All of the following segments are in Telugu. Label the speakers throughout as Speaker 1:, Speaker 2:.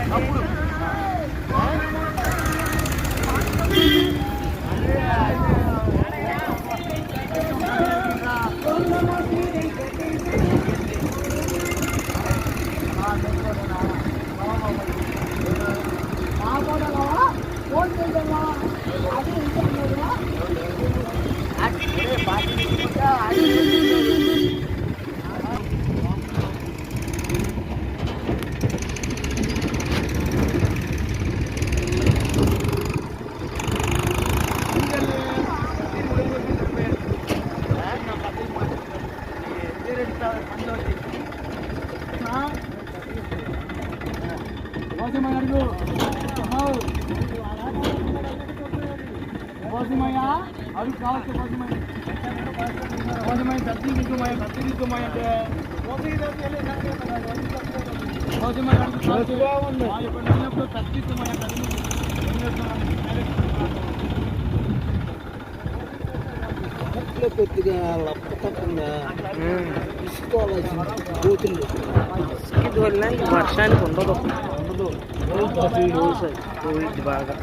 Speaker 1: అప్పుడు కొద్దిగా లప్పకుండా తీసుకోవాల్సిన కోతులు వల్ల వర్షానికి ఉండదు పోయింది బాగా.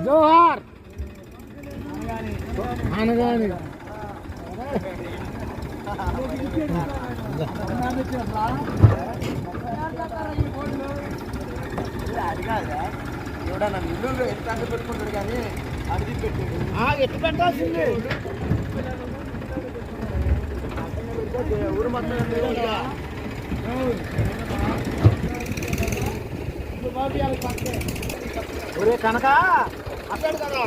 Speaker 1: జోహార్ అనగాని అది కాదా చూడన్నా నిల్లు ఎట్లా అంట పెట్టుకుంటాడు కానీ అది పెట్టాడు ఎట్టు పెట్టాల్సింది ఊరు మొత్తం ఒరే కనుక అట్టాడు కదా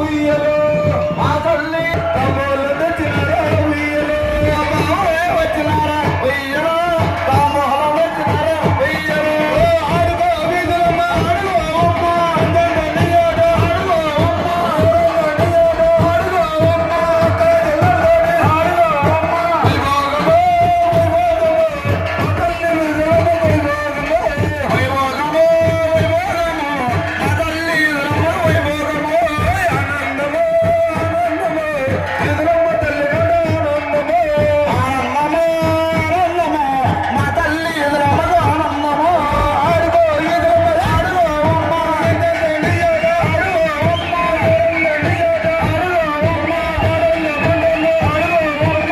Speaker 2: ఉయ్యలో మా తల్లి తమ్ముళ్ళు తెచ్చినారా ఉయ్యలో బావే వచ్చినారా ఉయ్యలో తామోహం వచ్చినారా ఉయ్యలో ఆడుకో వీధులమ్మ ఆడుకో అమ్మ అందరియోడు ఆడుకో అమ్మ అందరియోడు ఆడుకో అమ్మ కాజలలోనే ఆడుకో అమ్మ వైభోగమో వైభోగమో మా తల్లి వైభోగమో ఆనందమో ఆనందమో ఎదురమ్మ తల్లి ఆనందమో ఆనందమో ఆనందమో మా తల్లి ఎదురమ్మ ఆనందమో ఆడుకో ఎదురమ్మ ఆడుకో అమ్మ అందరియోడు ఆడుకో అమ్మ అందరియోడు ఆడుకో అమ్మ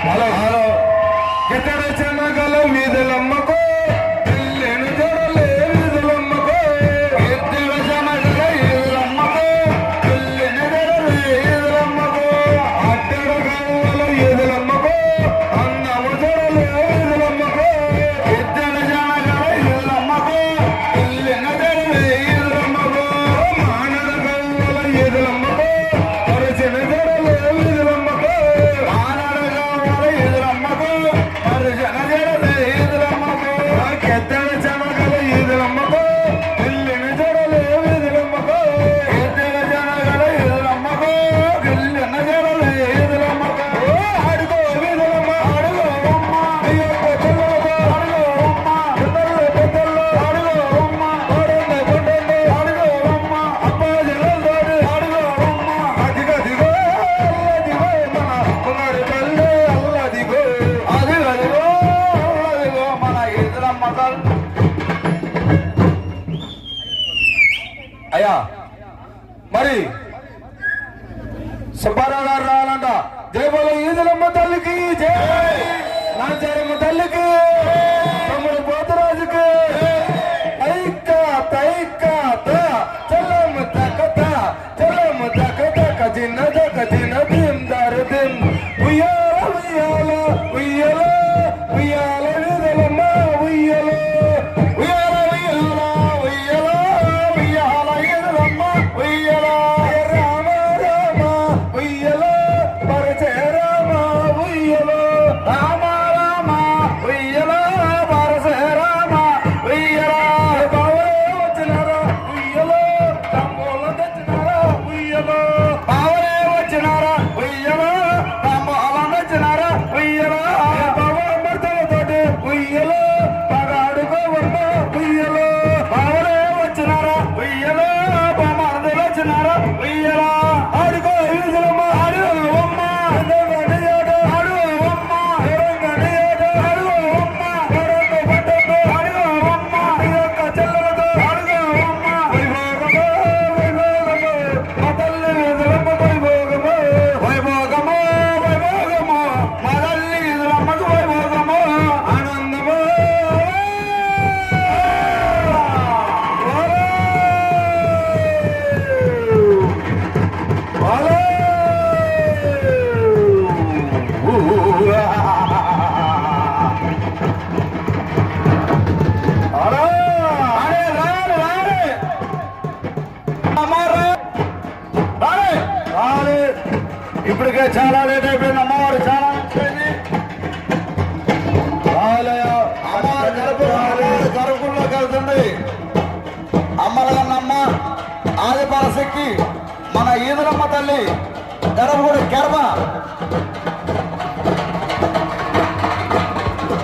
Speaker 2: హలో హలో ఎక్కడ చెన్నగల వీధులమ్మకో పిల్లెను జడలే వీధులమ్మకో ఎద్దెల చెన్నగల వీధులమ్మకో పిల్లెను జడలే వీధులమ్మకో అడ్డడ గవ్వల వీధులమ్మకో అన్నము జడలే వీధులమ్మకో ఎద్దెల చెన్నగల వీధులమ్మకో పిల్లెను జడలే వీధులమ్మకో మానడ గవ్వల వీధులమ్మకో పరిచిన జడలే వీధులమ్మకో మానడ గవ్వల వీధులమ్మకో పరిచిన జడలే వీధులమ్మకో ఎద్దెల చెన్నగల వీధులమ్మకో పిల్లెను జడలే వీధులమ్మకో ఎద్దెల చెన్నగల వీధులమ్మకో పిల్లెను జడలే వీధులమ్మకో ఆడుకో వీధులమ్మ ఆడుకో అమ్మ అయ్యప్ప చెల్లెలతో ఆడుకో అమ్మ పెద్దలు పెద్దలు ఆడుకో అమ్మ కోడంద కొండంద ఆడుకో అమ్మ అప్ప చెల్లెలతో ఆడుకో అమ్మ అదిగదిగో అల్లదిగో మన ఉన్నాడు తల్లి అల్లదిగో అదిగదిగో అల్లదిగో మన ఎదురమ్మ తల్లి అయ్యా మరి సుబ్బారావు గారు రావాలంట జయబోల ఈదులమ్మ తల్లికి జై నాచారమ్మ తల్లికి తమ్ముడు పోతరాజుకి ఐక్క తైక్క చల్లమ్మ తక్కత చల్లమ్మ తక్కత కజిన కజిన దిం దారు దిం ఉయ్యాల ఉయ్యాల ఉయ్యాల ఉయ్యాల ఈదులమ్మ ఉయ్యాల ఉయ్యాల ఉయ్యాల ఉయ్యాల ఉయ్యాల ఈదులమ్మ ఉయ్యాల రామ రామ ఉయ్యాల పరిచయ రామ ఉయ్యాల రామ రామ ఉయ్యాల పరిచయ రామ ఉయ్యాల బావే వచ్చినారా ఉయ్యాల తమ్ముళ్ళ తెచ్చినారా ఉయ్యాల బావే వచ్చినారా ఉయ్యాల తమ్ముళ్ళ తెచ్చినారా ఉయ్యాల బావ మర్దలతోటి ఉయ్యాల పగాడుకోవమ్మ ఉయ్యాల బావలే వచ్చినారా ఉయ్యాల బామర్దలు వచ్చినారా ఉయ్యాల ఆడుకో వీధులమ్మ ఆడుకోవమ్మ అందరియోడు ఆడుకోవమ్మ ఎరంగడియోడు ఆడుకోవమ్మ కొడందు పట్టందు ఆడుకోవమ్మ ఈ యొక్క చెల్లెలతో ఆడుకోవమ్మ వైభోగమో వైభోగమో మా తల్లి వీధులమ్మ వైభోగమో వైభోగమో వైభోగమో మా తల్లి వీధులమ్మకు వైభోగమో ఆనందమో ఇప్పటికే చాలా లేట్ అయిపోయింది అమ్మవారు చాలా అయిపోయింది అమ్మవారు గర్భంలోకి వెళ్తుంది అమ్మల కన్నమ్మ ఆదిపరశక్తి మన ఈదులమ్మ తల్లి గర్భగుడి గర్భ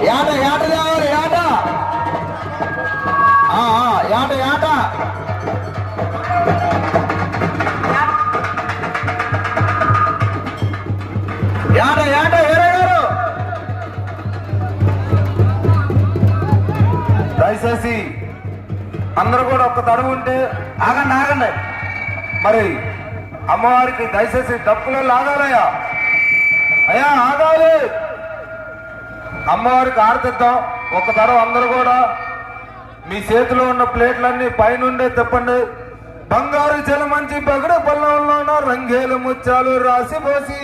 Speaker 2: యాట యాట తేవాలి యాట యాట యాట అందరూ కూడా ఒక్క తడువు ఉంటే
Speaker 1: ఆగండి ఆగండి.
Speaker 2: మరి అమ్మవారికి దయచేసి డప్పులో లాగాలయ్యా. అయ్యా ఆగాలి. అమ్మవారికి ఆరతిద్దాం. ఒక తరం అందరూ కూడా మీ చేతిలో ఉన్న ప్లేట్లన్నీ పైనుండే తిప్పండి. బంగారు చెలమంచి పగడ పల్లంలోన రంగేలు ముత్యాలు రాసి పోసి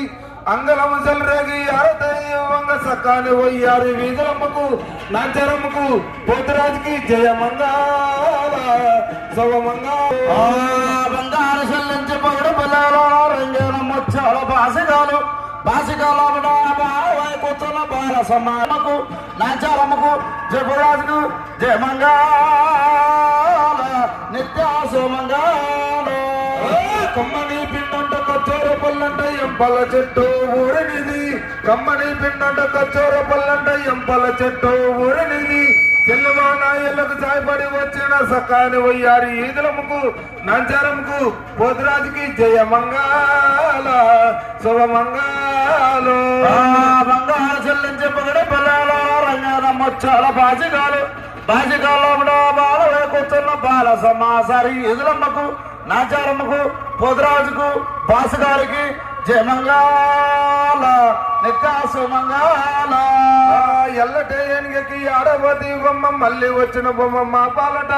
Speaker 2: అంగళము చెలరేగి అరతయ్యంగ సక్కాని వయ్యారు వీధులమ్మకు నాంచరమ్మకు పోతురాజుకి జయమంగాల శుభమంగాల.
Speaker 1: బంగారు చెల్లించి పగడ పల్లంలోన రంగేలు ముత్యాలు బాసిగాలు కూర్చున్న బాల సమానకు నాచారమ్మకు జయరాజుకు జయమంగాల నిత్యాసోమంగాల.
Speaker 2: కమ్మని పిండంట కచ్చోర పల్లంట ఎంపల చెట్టు ఊరినిది. కమ్మని పిండంట కచ్చోర పల్లంట ఎంపల చెట్టు ఊరినిది. చెల్లుమా నాయలకు సాయపడి వచ్చిన సకాని వయ్యారి ఈదులముకు నాంచారముకు పోతురాజుకి జయమంగాల శుభమంగాలు.
Speaker 1: బంగారు చెల్లించి పగడ పిల్లల రంగాల ముచ్చాల బాజిగాలు బాల కూర్చున్న బాల సమాసారి ఎదులమ్మకు నాచారమ్మకు పోతురాజుకు బాసుగారికి జయమంగాల నిత్యాసుమంగాల.
Speaker 2: ఎల్లటే ఏనుగకి ఆడబోతి బొమ్మ మళ్ళీ వచ్చిన బొమ్మ మా పాలట.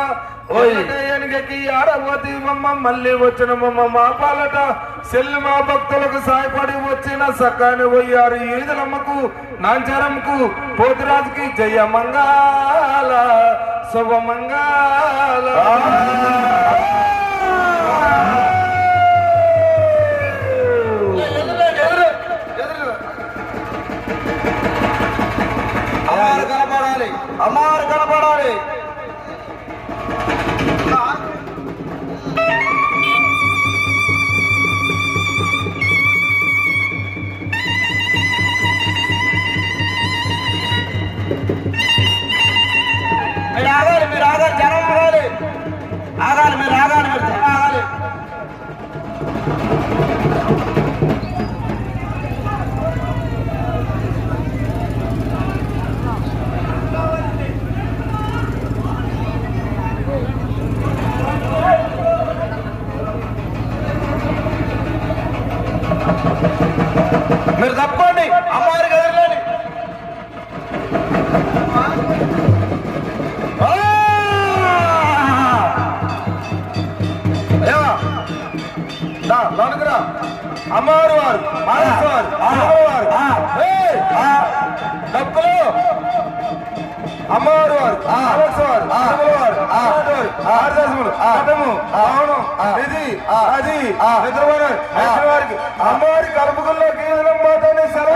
Speaker 2: ఎల్లటే ఏనుగకి ఆడబోతి బొమ్మ మళ్ళీ వచ్చిన బొమ్మ మా పాలట. సెల్లు మా భక్తులకు సాయపడి వచ్చిన సకాని వయ్యారు ఈదులమ్మకు నాంచారమ్మకు పోతురాజుకి జయమంగాల శుభమంగాల.
Speaker 1: అమ్మారు కనపడాలి. మీరు ఆగాలి జనం ఆగాలి. మీరు జనం ఆగాలి. మీరు తప్పండి. అమ్మవారికి ఎదురులేని
Speaker 2: అమ్మవారు వారు డబ్బులు అమ్మవారు వారు ఇది అది వారికి అమ్మవారి కలుపుకుల్లోకి మాతోనే సర్వ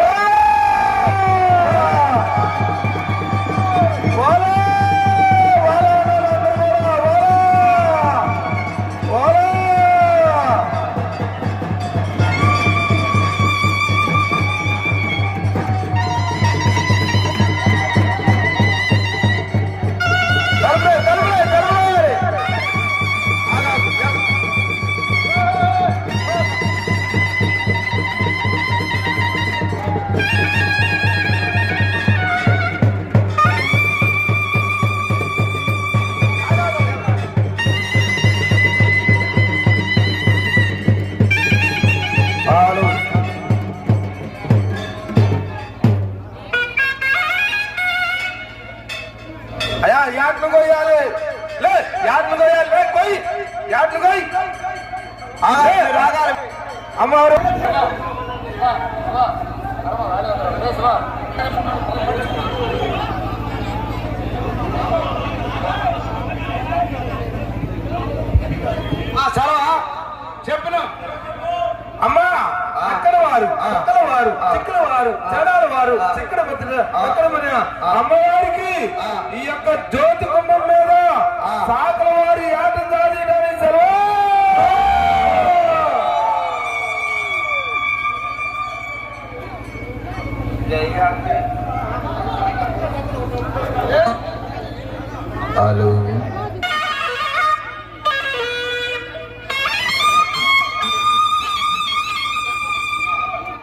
Speaker 2: యాట్లు కొయ్యాలి. యాట్లు కొయ్యి అమ్మవారు
Speaker 1: చెప్పిన
Speaker 2: అమ్మా అక్కడ వారు చిక్కల వారు చెడాల వారు చిక్కడ అమ్మవారికి ఈ యొక్క జ్యోతి కుంభం మీద